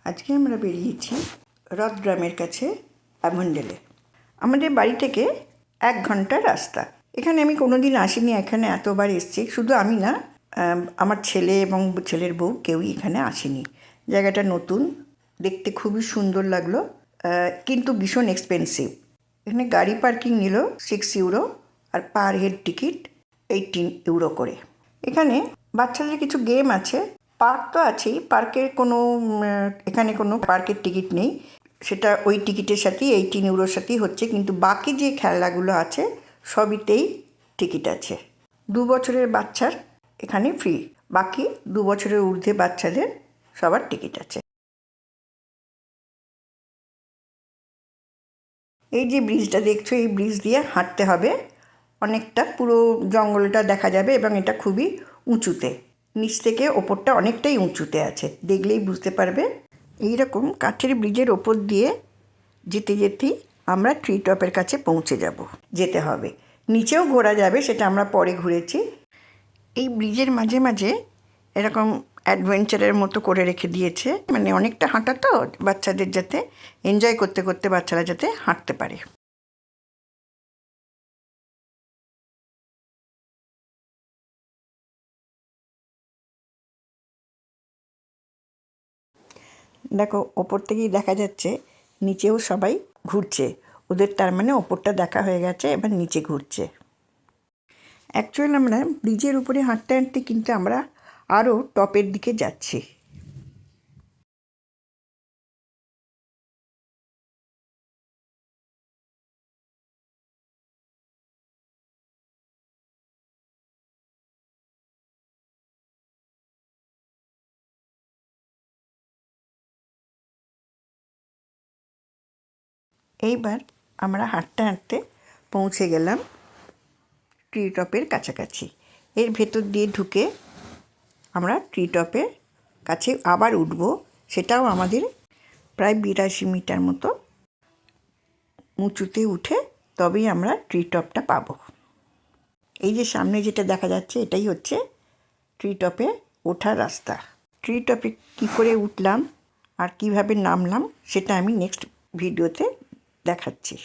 আজকে আমরা বেরিয়েছি রথগ্রামের কাছে অ্যাভেন্ডেলে। আমাদের বাড়ি থেকে 1 ঘন্টার রাস্তা। এখানে আমি কোনো দিন আসিনি, এখানে এতবার এসেছি। শুধু আমি না, আমার ছেলে এবং ছেলের বউ কেউই এখানে আসেনি। জায়গাটা নতুন, দেখতে খুবই সুন্দর লাগলো, কিন্তু ভীষণ এক্সপেন্সিভ। এখানে গাড়ি পার্কিং নিল 6 ইউরো আর পার হেড টিকিট 18 ইউরো করে। এখানে বাচ্চাদের কিছু গেম আছে, পার্ক তো আছেই, পার্কের কোনো এখানে কোনো পার্কের টিকিট নেই, সেটা ওই টিকিটের সাথেই 18 ইউরোর সাথেই হচ্ছে। কিন্তু বাকি যে খেলাগুলো আছে সবইতেই টিকিট আছে। 2 বছরের বাচ্চার এখানে ফ্রি, বাকি 2 বছরের ঊর্ধ্বে বাচ্চাদের সবার টিকিট আছে। এই যে ব্রিজটা দেখছো, এই ব্রিজ দিয়ে হাঁটতে হবে অনেকটা, পুরো জঙ্গলটা দেখা যাবে এবং এটা খুবই উঁচুতে, নিচ থেকে ওপরটা অনেকটাই উঁচুতে আছে, দেখলেই বুঝতে পারবে। এইরকম কাঠের ব্রিজের ওপর দিয়ে যেতে যেতেই আমরা ট্রি টপের কাছে পৌঁছে যেতে হবে। নিচেও ঘোরা যাবে, সেটা আমরা পরে ঘুরেছি। এই ব্রিজের মাঝে মাঝে এরকম অ্যাডভেঞ্চারের মতো করে রেখে দিয়েছে, মানে অনেকটা হাঁটা তো, বাচ্চাদের যাতে এনজয় করতে করতে বাচ্চারা যাতে হাঁটতে পারে। দেখো, ওপর থেকেই দেখা যাচ্ছে নিচেও সবাই ঘুরছে, ওদের তার মানে ওপরটা দেখা হয়ে গেছে, এবার নিচে ঘুরছে। অ্যাকচুয়ালি আমরা ব্রিজের উপরে হাঁটতে হাঁটতে কিন্তু আমরা আরও টপের দিকে যাচ্ছি। এইবার আমরা হাঁটতে হাঁটতে পৌঁছে গেলাম ট্রি টপের কাছাকাছি। এর ভেতর দিয়ে ঢুকে আমরা ট্রি টপের কাছে আবার উঠব, সেটাও আমাদের প্রায় 82 মিটার মতো উঁচুতে উঠে তবেই আমরা ট্রি টপটা পাবো। এই যে সামনে যেটা দেখা যাচ্ছে এটাই হচ্ছে ট্রি টপে ওঠার রাস্তা। ট্রি টপে কী করে উঠলাম আর কিভাবে নামলাম সেটা আমি নেক্সট ভিডিওতে দেখাচ্ছি।